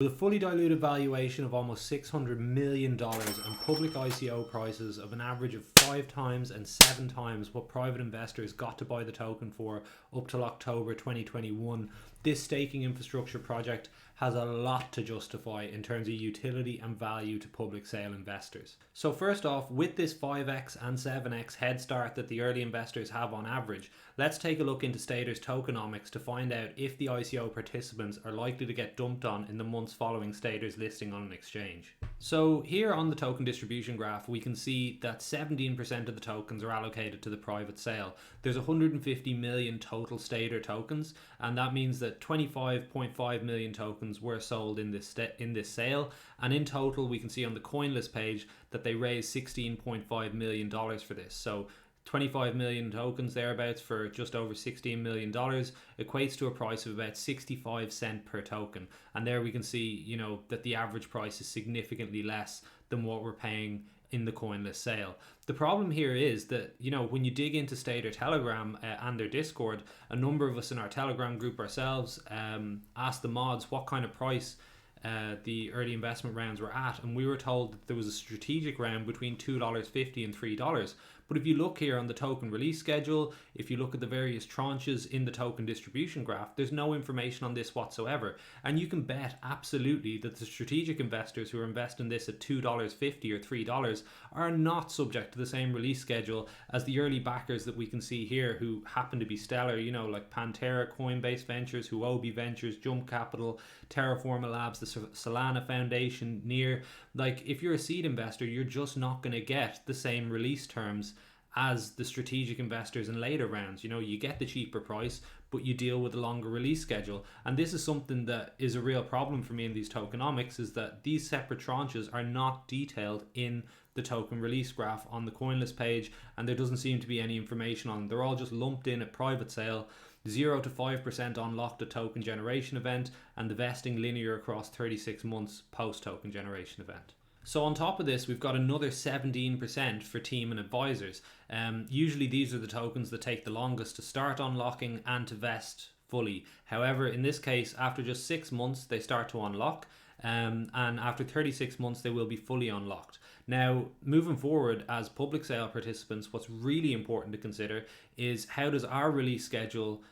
With a fully diluted valuation of almost $600 million and public ICO prices of an average of 5 times and 7 times what private investors got to buy the token for up till October 2021, this staking infrastructure project has a lot to justify in terms of utility and value to public sale investors. So first off, with this 5x and 7x head start that the early investors have on average, let's take a look into Stader's tokenomics to find out if the ICO participants are likely to get dumped on in the months following Stader's listing on an exchange. So here on the token distribution graph, we can see that 17% of the tokens are allocated to the private sale. There's 150 million total Stader tokens, and that means that 25.5 million tokens were sold in this sale, and in total we can see on the coinlist page that they raised $16.5 million for this. So 25 million tokens thereabouts for just over $16 million equates to a price of about 65 cents per token. And there we can see, that the average price is significantly less than what we're paying in the coinlist sale. The problem here is that, when you dig into Stader Telegram and their Discord, a number of us in our Telegram group ourselves asked the mods what kind of price the early investment rounds were at, and we were told that there was a strategic round between $2.50 and $3. But if you look here on the token release schedule, if you look at the various tranches in the token distribution graph, there's no information on this whatsoever. And you can bet absolutely that the strategic investors who are investing this at $2.50 or $3 are not subject to the same release schedule as the early backers that we can see here who happen to be stellar, like Terra, Coinbase Ventures, Huobi Ventures, Jump Capital, Terraforma Labs, the Solana Foundation, Near. Like, if you're a seed investor, you're just not going to get the same release terms as the strategic investors in later rounds. You get the cheaper price, but you deal with a longer release schedule. And this is something that is a real problem for me in these tokenomics, is that these separate tranches are not detailed in the token release graph on the coinlist page, and there doesn't seem to be any information on them. They're all just lumped in at private sale. 0 to 5% unlocked at token generation event, and the vesting linear across 36 months post token generation event. So on top of this, we've got another 17% for team and advisors. Usually these are the tokens that take the longest to start unlocking and to vest fully. However, in this case, after just 6 months, they start to unlock. And after 36 months, they will be fully unlocked. Now, moving forward as public sale participants, what's really important to consider is how does our release schedule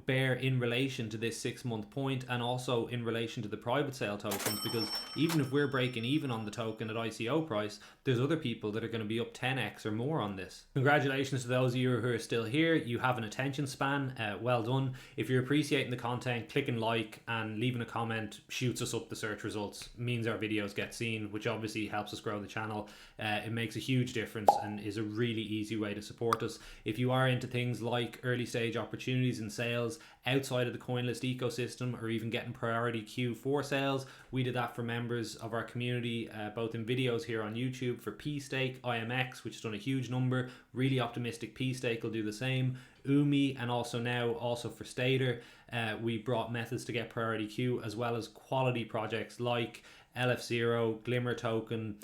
bear in relation to this 6 month point, and also in relation to the private sale tokens, because even if we're breaking even on the token at ICO price, there's other people that are going to be up 10x or more on this. Congratulations to those of you who are still here. You have an attention span. Well done. If you're appreciating the content, clicking like and leaving a comment shoots us up the search results, means our videos get seen, which obviously helps us grow the channel. It makes a huge difference and is a really easy way to support us. If you are into things like early stage opportunities and sales outside of the CoinList ecosystem, or even getting priority queue for sales, we did that for members of our community, both in videos here on YouTube for P-Stake, IMX, which has done a huge number, really optimistic P-Stake will do the same, Umi, and also for Stader, we brought methods to get priority queue, as well as quality projects like LF0, Glimmer Token,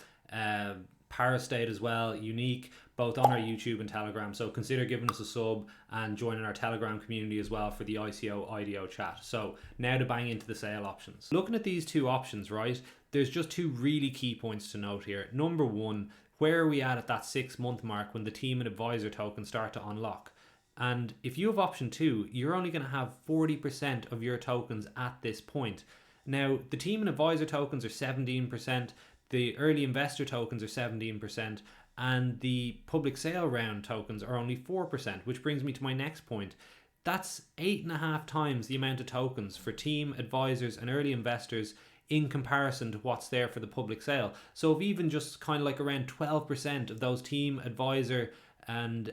Parastate as well, Unique, both on our YouTube and Telegram. So consider giving us a sub and joining our Telegram community as well for the ICO IDO chat. So now to bang into the sale options. Looking at these two options, right, there's just two really key points to note here. Number one, where are we at that 6 month mark when the team and advisor tokens start to unlock? And if you have option 2, you're only going to have 40% of your tokens at this point. Now, the team and advisor tokens are 17%, the early investor tokens are 17%, and the public sale round tokens are only 4%, which brings me to my next point. That's 8.5 times the amount of tokens for team, advisors, and early investors in comparison to what's there for the public sale. So if even just kind of like around 12% of those team, advisor, and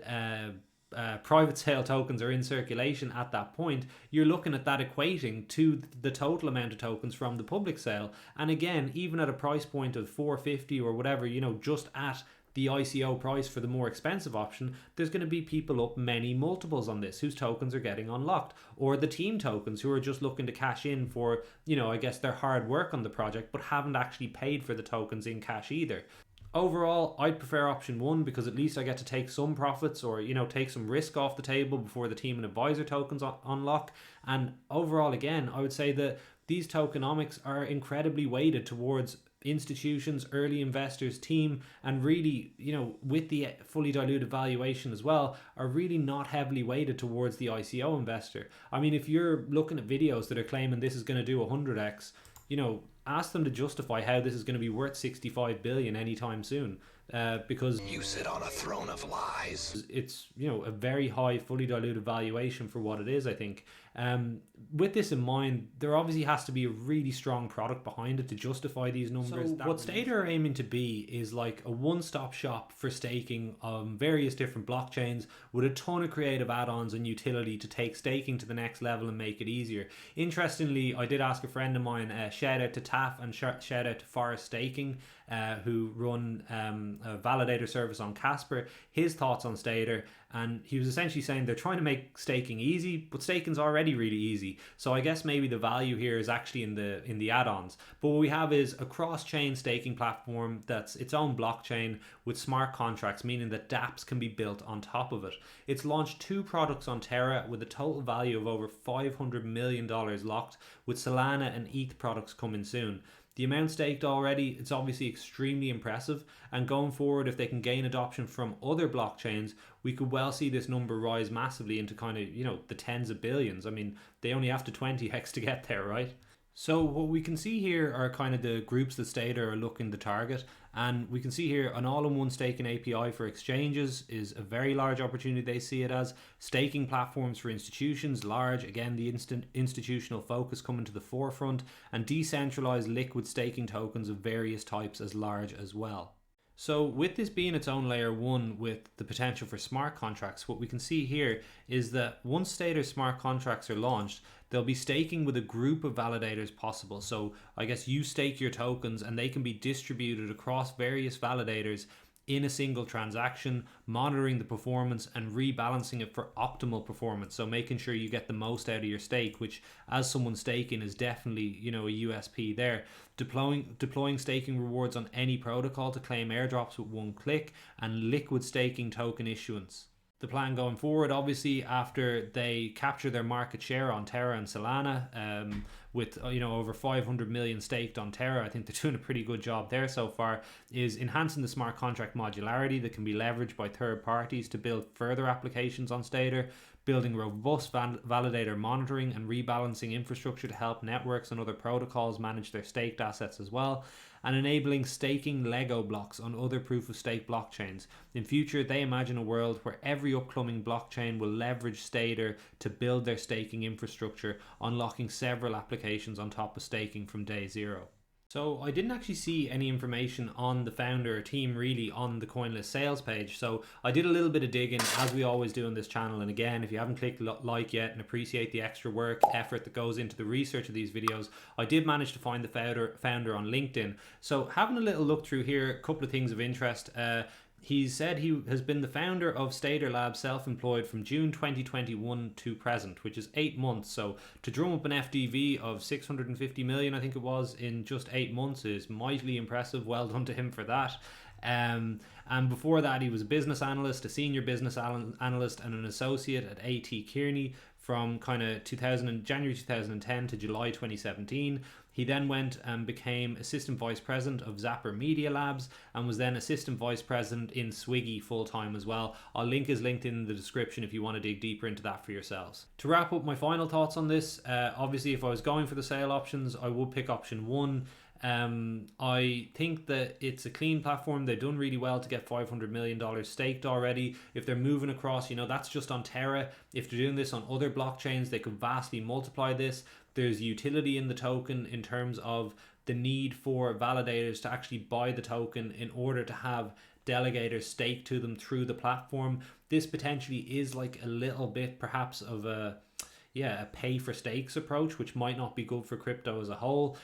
private sale tokens are in circulation at that point, you're looking at that equating to the total amount of tokens from the public sale. And again, even at a price point of 450 or whatever, just at the ICO price for the more expensive option, there's going to be people up many multiples on this whose tokens are getting unlocked, or the team tokens who are just looking to cash in for, I guess their hard work on the project, but haven't actually paid for the tokens in cash either. Overall, I'd prefer option 1 because at least I get to take some profits or, take some risk off the table before the team and advisor tokens unlock. And overall, again, I would say that these tokenomics are incredibly weighted towards institutions, early investors, team, and really, with the fully diluted valuation as well, are really not heavily weighted towards the ICO investor. I mean, if you're looking at videos that are claiming this is going to do 100x, ask them to justify how this is going to be worth 65 billion anytime soon. Because you sit on a throne of lies. It's a very high fully diluted valuation for what it is, I think. With this in mind, there obviously has to be a really strong product behind it to justify these numbers. So what Stader are aiming to be is like a one-stop shop for staking on various different blockchains with a ton of creative add-ons and utility to take staking to the next level and make it easier. Interestingly, I did ask a friend of mine, shout out to TAF and shout out to Forest Staking, who run a validator service on Casper, his thoughts on Stader, and he was essentially saying they're trying to make staking easy, but staking's already really easy. So I guess maybe the value here is actually in the add-ons. But what we have is a cross-chain staking platform that's its own blockchain with smart contracts, meaning that dapps can be built on top of it. It's launched 2 products on Terra with a total value of over $500 million locked, with Solana and Eth products coming soon. The amount staked already, it's obviously extremely impressive, and going forward, if they can gain adoption from other blockchains, we could well see this number rise massively into kind of, the tens of billions. I mean, they only have to 20x to get there, right? So what we can see here are kind of the groups that Stader are looking to target, and we can see here an all-in-one staking API for exchanges is a very large opportunity they see it as. Staking platforms for institutions, large, again the institutional focus coming to the forefront, and decentralized liquid staking tokens of various types as large as well. So with this being its own layer 1 with the potential for smart contracts, what we can see here is that once Stader smart contracts are launched, they'll be staking with a group of validators possible. So I guess you stake your tokens and they can be distributed across various validators in a single transaction, monitoring the performance and rebalancing it for optimal performance. So making sure you get the most out of your stake, which as someone staking is definitely, a USP there. Deploying staking rewards on any protocol to claim airdrops with one click, and liquid staking token issuance. The plan going forward, obviously, after they capture their market share on Terra and Solana, with over 500 million staked on Terra, I think they're doing a pretty good job there so far, is enhancing the smart contract modularity that can be leveraged by third parties to build further applications on Stader, building robust validator monitoring and rebalancing infrastructure to help networks and other protocols manage their staked assets as well, and enabling staking Lego blocks on other proof-of-stake blockchains. In future, they imagine a world where every upcoming blockchain will leverage Stader to build their staking infrastructure, unlocking several applications on top of staking from day zero. So I didn't actually see any information on the founder or team really on the coinlist sales page. So I did a little bit of digging, as we always do on this channel. And again, if you haven't clicked like yet and appreciate the extra work, effort that goes into the research of these videos, I did manage to find the founder on LinkedIn. So having a little look through here, a couple of things of interest. He said he has been the founder of Stader Labs, self-employed from June 2021 to present, which is 8 months. So to drum up an FDV of 650 million, I think it was, in just 8 months is mightily impressive. Well done to him for that. And before that, he was a business analyst, a senior business analyst, and an associate at AT Kearney from kind of January 2010 to July 2017. He then went and became assistant vice president of Zapper Media Labs and was then assistant vice president in Swiggy full-time as well. I'll link his LinkedIn in the description if you want to dig deeper into that for yourselves. To wrap up my final thoughts on this, obviously if I was going for the sale options, I would pick option 1. I think that it's a clean platform. They've done really well to get $500 million staked already. If they're moving across, that's just on Terra. If they're doing this on other blockchains, they could vastly multiply this. There's utility in the token in terms of the need for validators to actually buy the token in order to have delegators stake to them through the platform. This potentially is like a little bit perhaps of a pay for stakes approach, which might not be good for crypto as a whole.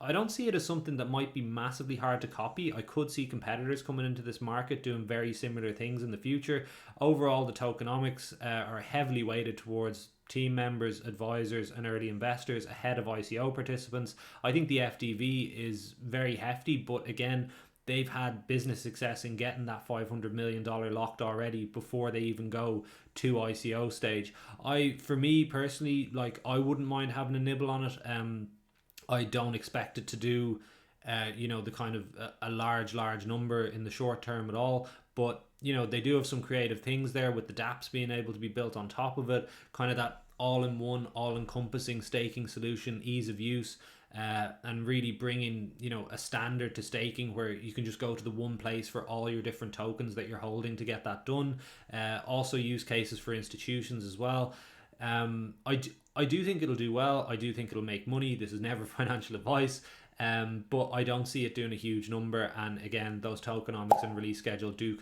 I don't see it as something that might be massively hard to copy. I could see competitors coming into this market doing very similar things in the future. Overall, the tokenomics are heavily weighted towards team members, advisors, and early investors ahead of ICO participants. I think the FDV is very hefty, but again, they've had business success in getting that $500 million locked already before they even go to ICO stage. For me personally, like, I wouldn't mind having a nibble on it. I don't expect it to do the kind of a large number in the short term at all, but they do have some creative things there with the dapps being able to be built on top of it, kind of that all-in-one, all-encompassing staking solution, ease of use, and really bringing a standard to staking where you can just go to the one place for all your different tokens that you're holding to get that done. Also use cases for institutions as well. I do think it'll do well. I do think it'll make money. This is never financial advice. But I don't see it doing a huge number, and again, those tokenomics and release schedule do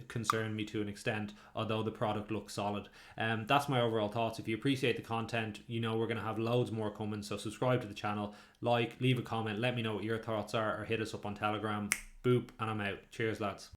concern me to an extent, although the product looks solid. That's my overall thoughts. If you appreciate the content, we're going to have loads more coming, so subscribe to the channel, leave a comment, let me know what your thoughts are, or hit us up on Telegram. Boop, and I'm out. Cheers, lads.